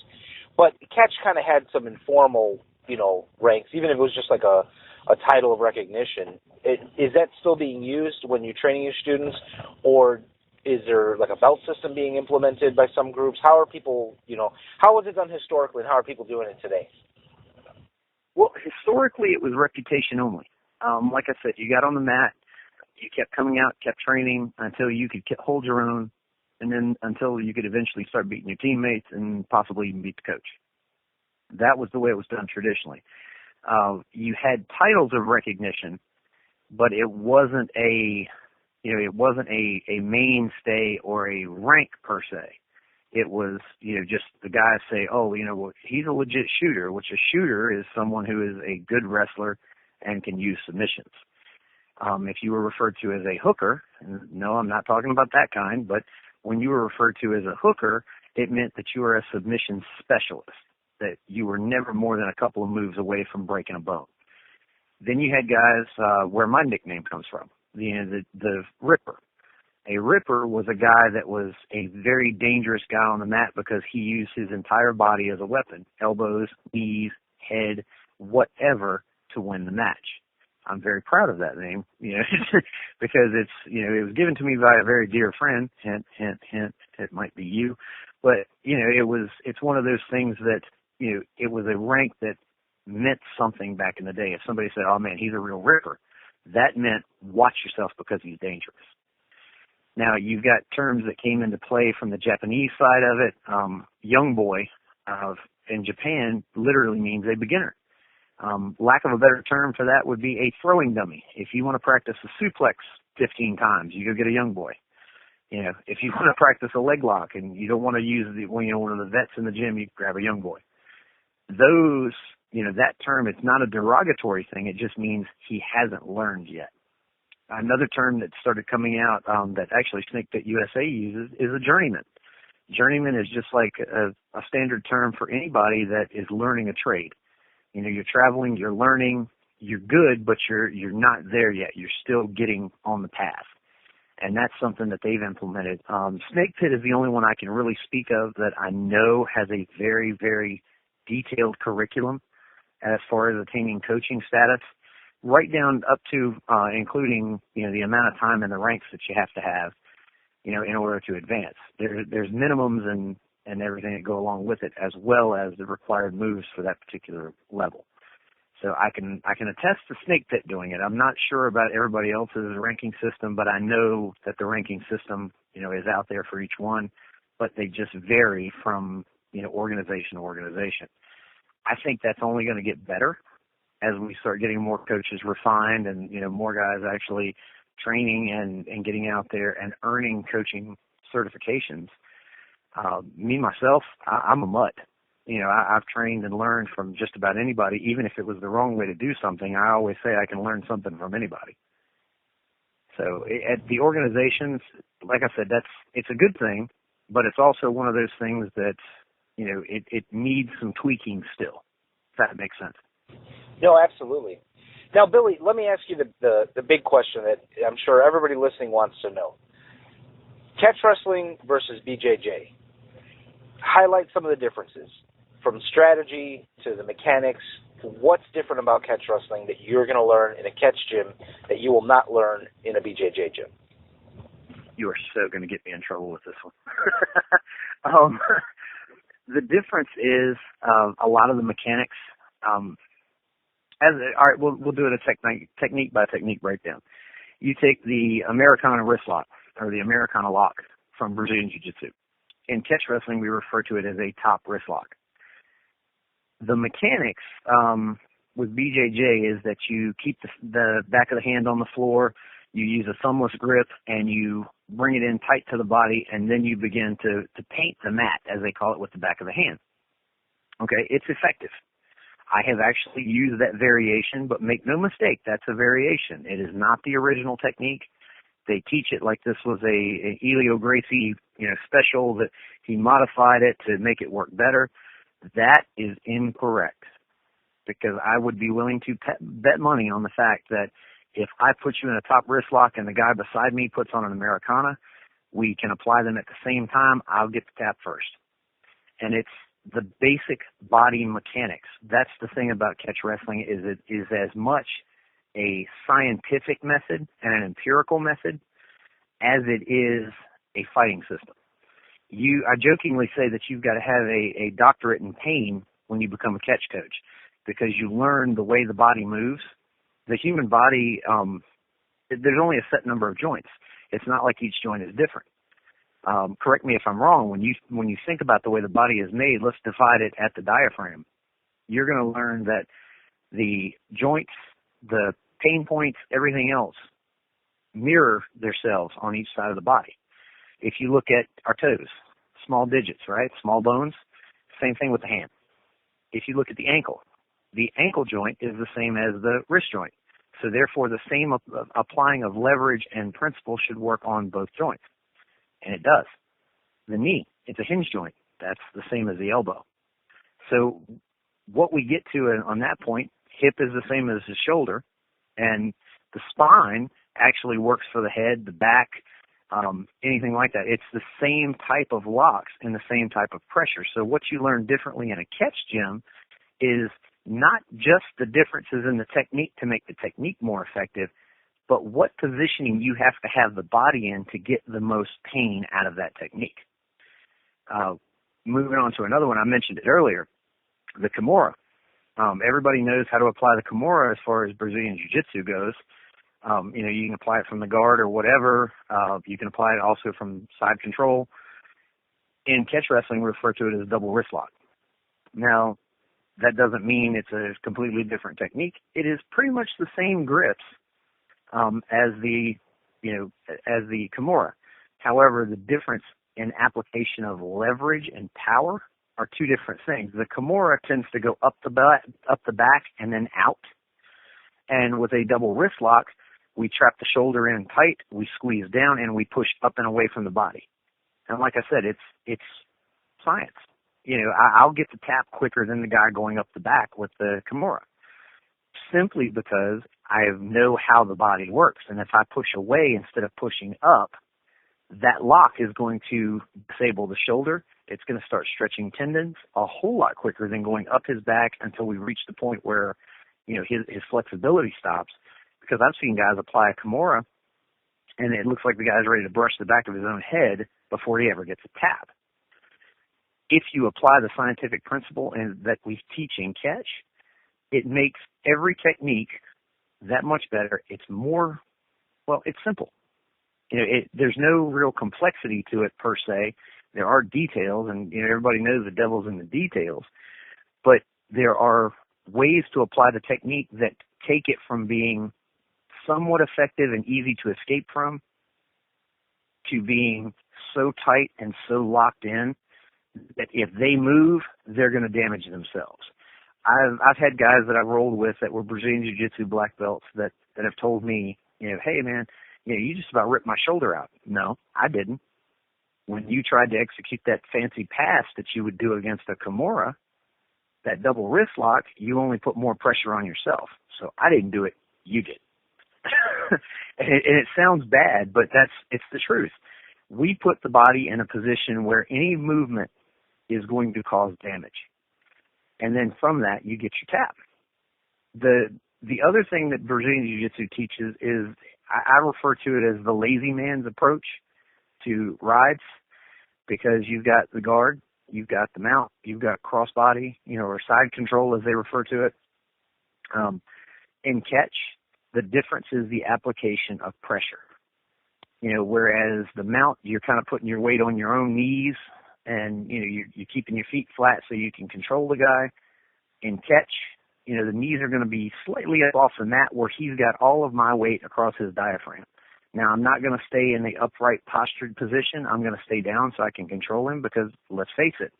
but Catch kind of had some informal ranks, even if it was just like a title of recognition. Is that still being used when you're training your students, or is there like a belt system being implemented by some groups? How are people, how was it done historically, and how are people doing it today? Well, historically, it was reputation only. Like I said, you got on the mat, you kept coming out, kept training until you could hold your own, and then until you could eventually start beating your teammates and possibly even beat the coach. That was the way it was done traditionally. You had titles of recognition, but it wasn't a mainstay or a rank per se. It was, just the guys say, oh, well, he's a legit shooter, which a shooter is someone who is a good wrestler and can use submissions. If you were referred to as a hooker, no, I'm not talking about that kind, but when you were referred to as a hooker, it meant that you were a submission specialist, that you were never more than a couple of moves away from breaking a bone. Then you had guys where my nickname comes from, the Ripper. A Ripper was a guy that was a very dangerous guy on the mat because he used his entire body as a weapon, elbows, knees, head, whatever, to win the match. I'm very proud of that name, because it was given to me by a very dear friend. Hint, hint, hint. It might be you, but it's one of those things that it was a rank that meant something back in the day. If somebody said, "Oh man, he's a real ripper," that meant watch yourself because he's dangerous. Now you've got terms that came into play from the Japanese side of it. Young boy in Japan literally means a beginner. Lack of a better term for that would be a throwing dummy. If you want to practice a suplex 15 times, you go get a young boy. If you want to practice a leg lock and you don't want to use one of the vets in the gym, you grab a young boy. Those, that term, it's not a derogatory thing. It just means he hasn't learned yet. Another term that started coming out that actually Snake Pit USA uses is a journeyman. Journeyman is just like a standard term for anybody that is learning a trade. You're traveling, you're learning, you're good, but you're not there yet. You're still getting on the path. And that's something that they've implemented. Snake Pit is the only one I can really speak of that I know has a very, very detailed curriculum as far as attaining coaching status, right down up to including, the amount of time and the ranks that you have to have, in order to advance. There's minimums and everything that go along with it, as well as the required moves for that particular level. So I can attest to Snake Pit doing it. I'm not sure about everybody else's ranking system, but I know that the ranking system, is out there for each one, but they just vary from, organization to organization. I think that's only going to get better as we start getting more coaches refined and, more guys actually training and getting out there and earning coaching certifications. Me, myself, I'm a mutt. I've trained and learned from just about anybody. Even if it was the wrong way to do something, I always say I can learn something from anybody. So at the organizations, like I said, it's a good thing, but it's also one of those things that, it needs some tweaking still, if that makes sense. No, absolutely. Now, Billy, let me ask you the big question that I'm sure everybody listening wants to know. Catch wrestling versus BJJ. Highlight some of the differences, from strategy to the mechanics. What's different about catch wrestling that you're going to learn in a catch gym that you will not learn in a BJJ gym? You are so going to get me in trouble with this one. The difference is a lot of the mechanics. All right, we'll do it a technique by technique breakdown. You take the Americana wrist lock or the Americana lock from Brazilian Jiu-Jitsu. In catch wrestling, we refer to it as a top wrist lock. The mechanics with BJJ is that you keep the back of the hand on the floor, you use a thumbless grip, and you bring it in tight to the body, and then you begin to paint the mat, as they call it, with the back of the hand. Okay, it's effective. I have actually used that variation, but make no mistake, that's a variation. It is not the original technique. They teach it like this was a Elio Gracie, special, that he modified it to make it work better. That is incorrect, because I would be willing to bet money on the fact that if I put you in a top wrist lock and the guy beside me puts on an Americana, we can apply them at the same time. I'll get the tap first. And the basic body mechanics. That's the thing about catch wrestling, is it is as much a scientific method and an empirical method as it is a fighting system. I jokingly say that you've got to have a doctorate in pain when you become a catch coach, because you learn the way the body moves. The human body, there's only a set number of joints. It's not like each joint is different. Correct me if I'm wrong. When you think about the way the body is made, let's divide it at the diaphragm. You're going to learn that the joints, the pain points, everything else mirror themselves on each side of the body. If you look at our toes, small digits, right? Small bones. Same thing with the hand. If you look at the ankle joint is the same as the wrist joint. So therefore, the same applying of leverage and principle should work on both joints. And it does. The knee, it's a hinge joint. That's the same as the elbow. So what we get to on that point, hip is the same as the shoulder, and the spine actually works for the head, the back, anything like that. It's the same type of locks and the same type of pressure. So what you learn differently in a catch gym is not just the differences in the technique to make the technique more effective, but what positioning you have to have the body in to get the most pain out of that technique. Moving on to another one, I mentioned it earlier, the Kimura. Everybody knows how to apply the Kimura as far as Brazilian Jiu-Jitsu goes. You can apply it from the guard or whatever. You can apply it also from side control. In catch wrestling, we refer to it as double wrist lock. Now, that doesn't mean it's a completely different technique. It is pretty much the same grips as the Kimura. However, the difference in application of leverage and power are two different things. The Kimura tends to go up the back and then out. And with a double wrist lock, we trap the shoulder in tight, we squeeze down, and we push up and away from the body. And like I said, it's science. I'll get the tap quicker than the guy going up the back with the Kimura, simply because I know how the body works. And if I push away instead of pushing up, that lock is going to disable the shoulder. It's going to start stretching tendons a whole lot quicker than going up his back until we reach the point where, his flexibility stops. Because I've seen guys apply a Kimura, and it looks like the guy's ready to brush the back of his own head before he ever gets a tap. If you apply the scientific principle that we teach in catch, it makes every technique that much better. It's simple. There's no real complexity to it per se. There are details, and everybody knows the devil's in the details, but there are ways to apply the technique that take it from being somewhat effective and easy to escape from to being so tight and so locked in that if they move, they're going to damage themselves. I've had guys that I've rolled with that were Brazilian Jiu-Jitsu black belts that have told me, hey man, you just about ripped my shoulder out. No, I didn't. When you tried to execute that fancy pass that you would do against a Kimura, that double wrist lock, you only put more pressure on yourself. So I didn't do it, you did. and it sounds bad, but it's the truth. We put the body in a position where any movement is going to cause damage. And then from that, you get your tap. The other thing that Brazilian Jiu-Jitsu teaches is, I refer to it as the lazy man's approach to rides, because you've got the guard, you've got the mount, you've got crossbody, or side control as they refer to it. In catch, the difference is the application of pressure. Whereas the mount, you're kind of putting your weight on your own knees, and you're keeping your feet flat so you can control the guy. In catch, the knees are going to be slightly up off the mat where he's got all of my weight across his diaphragm. Now, I'm not going to stay in the upright postured position. I'm going to stay down so I can control him, because let's face it,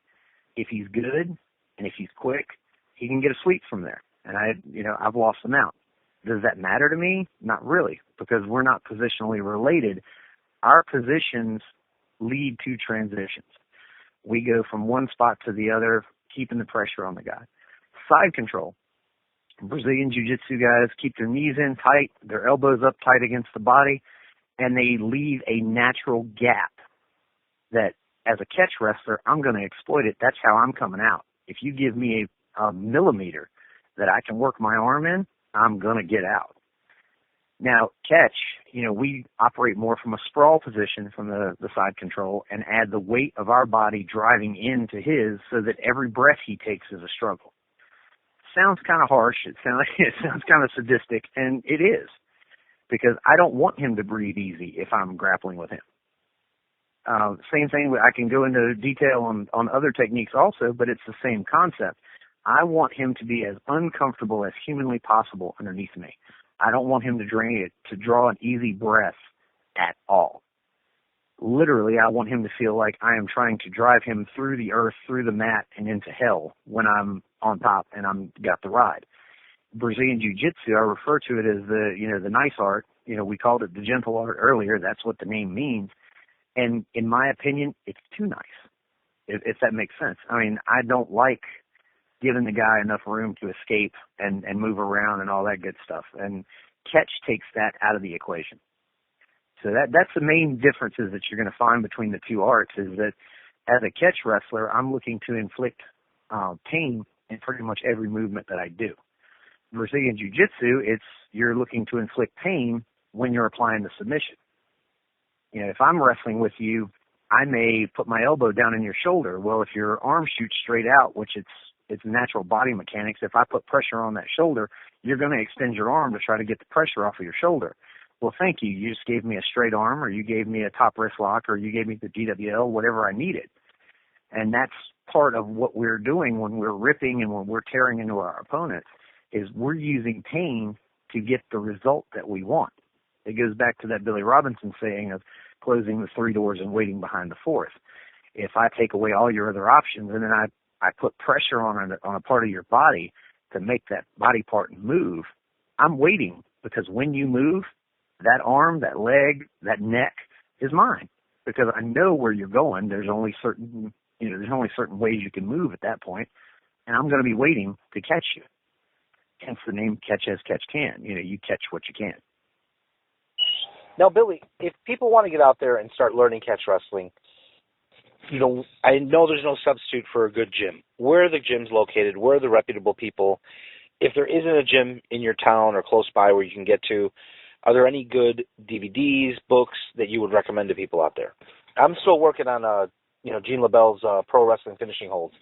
if he's good and if he's quick, he can get a sweep from there. And I've lost the mount. Does that matter to me? Not really, because we're not positionally related. Our positions lead to transitions. We go from one spot to the other, keeping the pressure on the guy. Side control. Brazilian Jiu-Jitsu guys keep their knees in tight, their elbows up tight against the body, and they leave a natural gap that as a catch wrestler, I'm going to exploit it. That's how I'm coming out. If you give me a millimeter that I can work my arm in, I'm going to get out. Now, catch, we operate more from a sprawl position from the side control and add the weight of our body driving into his so that every breath he takes is a struggle. Sounds kind of harsh. It sounds kind of sadistic, and it is, because I don't want him to breathe easy if I'm grappling with him. Same thing, I can go into detail on other techniques also, but it's the same concept. I want him to be as uncomfortable as humanly possible underneath me. I don't want him to draw an easy breath at all. Literally, I want him to feel like I am trying to drive him through the earth, through the mat, and into hell when I'm on top and I'm got the ride. Brazilian Jiu-Jitsu, I refer to it as the nice art. We called it the gentle art earlier. That's what the name means. And in my opinion, it's too nice, if that makes sense. I mean, I don't like giving the guy enough room to escape and move around and all that good stuff. And catch takes that out of the equation. So that's the main differences that you're going to find between the two arts, is that as a catch wrestler, I'm looking to inflict pain in pretty much every movement that I do. Brazilian Jiu-Jitsu, you're looking to inflict pain when you're applying the submission. If I'm wrestling with you, I may put my elbow down in your shoulder. Well, if your arm shoots straight out, which it's natural body mechanics, if I put pressure on that shoulder, you're going to extend your arm to try to get the pressure off of your shoulder. Well, thank you. You just gave me a straight arm, or you gave me a top wrist lock, or you gave me the DWL, whatever I needed. And that's part of what we're doing when we're ripping and when we're tearing into our opponents, is we're using pain to get the result that we want. It goes back to that Billy Robinson saying of closing the 3 doors and waiting behind the 4th. If I take away all your other options and then I put pressure on a part of your body to make that body part move, I'm waiting, because when you move, that arm, that leg, that neck is mine, because I know where you're going. There's only certain ways you can move at that point, and I'm going to be waiting to catch you. Hence the name Catch As Catch Can. You catch what you can. Now, Billy, if people want to get out there and start learning catch wrestling, I know there's no substitute for a good gym. Where are the gyms located? Where are the reputable people? If there isn't a gym in your town or close by where you can get to, are there any good DVDs, books that you would recommend to people out there? I'm still working on, Gene LaBelle's Pro Wrestling Finishing Holds,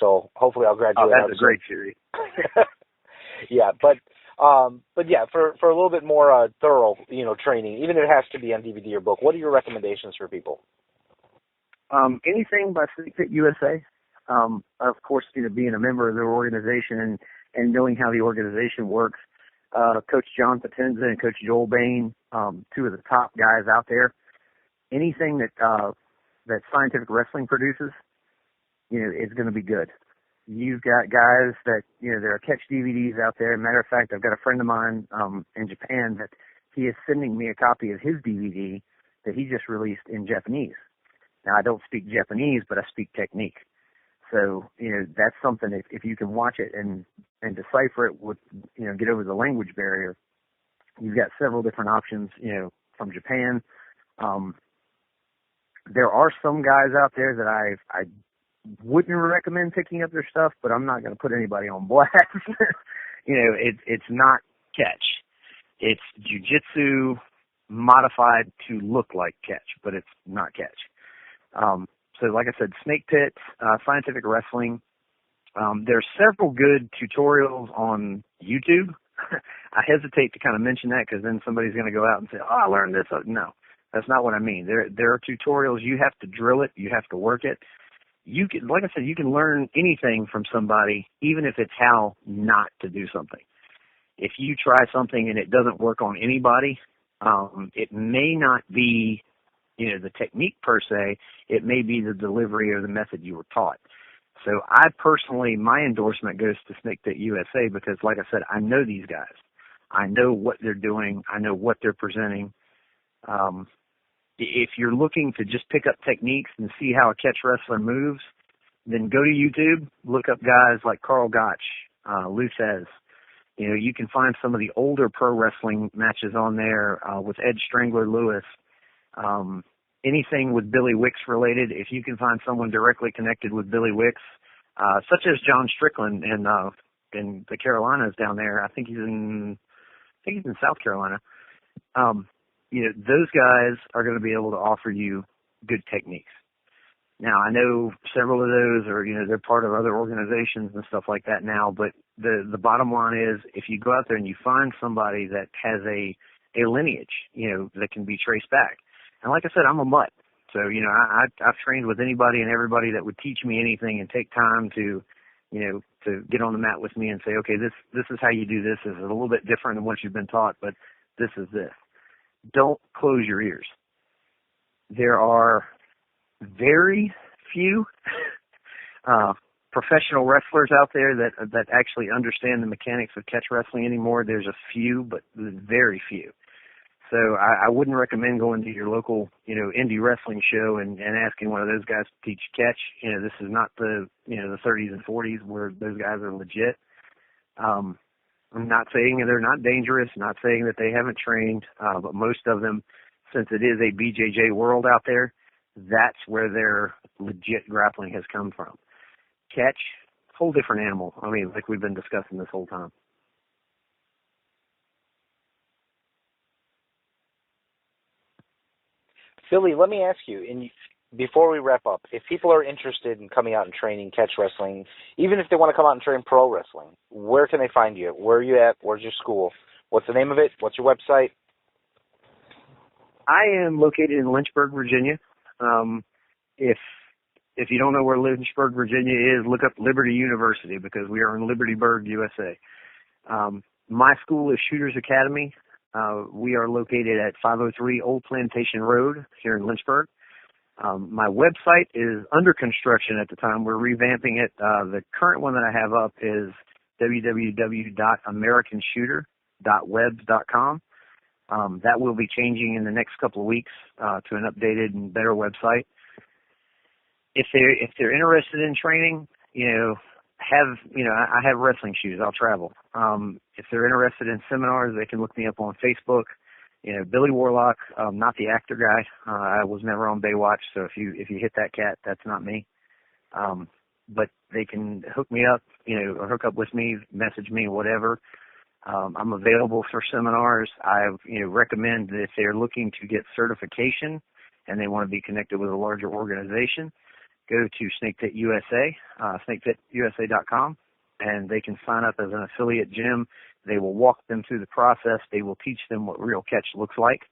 so hopefully I'll graduate. Oh, that's a great series. Yeah, but yeah, for a little bit more thorough, training, even if it has to be on DVD or book, what are your recommendations for people? Anything by Snake Pit USA. Of course, being a member of their organization and knowing how the organization works. Coach John Potenza and Coach Joel Bain, 2 of the top guys out there. Anything that Scientific Wrestling produces, is going to be good. You've got guys that, there are catch DVDs out there. Matter of fact, I've got a friend of mine in Japan that he is sending me a copy of his DVD that he just released in Japanese. Now, I don't speak Japanese, but I speak technique. So, that's something, if you can watch it and decipher it with, get over the language barrier, you've got several different options, from Japan. There are some guys out there that I wouldn't recommend picking up their stuff, but I'm not going to put anybody on blast. It's not catch. It's jiu-jitsu modified to look like catch, but it's not catch. So like I said, Snake Pit, Scientific Wrestling. There's several good tutorials on YouTube. I hesitate to kind of mention that, because then somebody's going to go out and say, oh, I learned this. No, that's not what I mean. There are tutorials. You have to drill it. You have to work it. You can, like I said, you can learn anything from somebody, even if it's how not to do something. If you try something and it doesn't work on anybody, it may not be, the technique per se. It may be the delivery or the method you were taught. So I personally, my endorsement goes to Snake Pit USA, because, like I said, I know these guys. I know what they're doing. I know what they're presenting. If you're looking to just pick up techniques and see how a catch wrestler moves, then go to YouTube, look up guys like Carl Gotch, Luthez. You can find some of the older pro wrestling matches on there with Ed Strangler Lewis. anything with Billy Wicks related. If you can find someone directly connected with Billy Wicks, such as John Strickland in the Carolinas down there. I think he's in South Carolina. Those guys are going to be able to offer you good techniques. Now, I know several of those are, they're part of other organizations and stuff like that now, but the bottom line is if you go out there and you find somebody that has a lineage, that can be traced back. And like I said, I'm a mutt. So, I've trained with anybody and everybody that would teach me anything and take time to get on the mat with me and say, okay, this is how you do this. This is a little bit different than what you've been taught, but this is this. Don't close your ears. There are very few professional wrestlers out there that actually understand the mechanics of catch wrestling anymore. There's a few, but very few. So I wouldn't recommend going to your local, indie wrestling show and asking one of those guys to teach catch. This is not the 30s and 40s where those guys are legit. I'm not saying they're not dangerous, not saying that they haven't trained, but most of them, since it is a BJJ world out there, that's where their legit grappling has come from. Catch, whole different animal. I mean, like we've been discussing this whole time. Billy, let me ask you, before we wrap up, if people are interested in coming out and training catch wrestling, even if they want to come out and train pro wrestling, where can they find you? Where are you at? Where's your school? What's the name of it? What's your website? I am located in Lynchburg, Virginia. If you don't know where Lynchburg, Virginia is, look up Liberty University because we are in Libertyburg, USA. My school is Shooters Academy. We are located at 503 Old Plantation Road here in Lynchburg. My website is under construction at the time. We're revamping it. The current one that I have up is www.americanshooter.webs.com. That will be changing in the next couple of weeks to an updated and better website. If they're interested in training, I have wrestling shoes. I'll travel. If they're interested in seminars, they can look me up on Facebook. Billy Warlock, not the actor guy. I was never on Baywatch, so if you hit that cat, that's not me. But they can hook me up, or hook up with me, message me, whatever. I'm available for seminars. I recommend that if they're looking to get certification and they want to be connected with a larger organization, go to SnakePit USA, snakepitusa.com, and they can sign up as an affiliate gym. They will walk them through the process. They will teach them what real catch looks like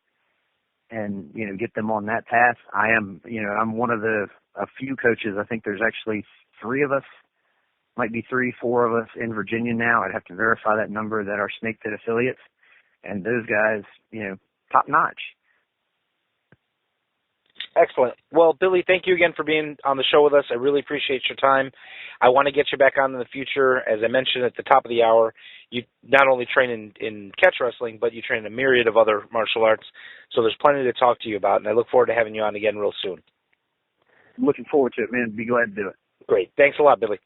and, get them on that path. I'm one of a few coaches. I think there's actually 3 of us, might be 3, 4 of us in Virginia now. I'd have to verify that number that are Snake Pit affiliates. And those guys, top notch. Excellent. Well, Billy, thank you again for being on the show with us. I really appreciate your time. I want to get you back on in the future. As I mentioned at the top of the hour, you not only train in catch wrestling, but you train in a myriad of other martial arts. So there's plenty to talk to you about, and I look forward to having you on again real soon. Looking forward to it, man. Be glad to do it. Great. Thanks a lot, Billy.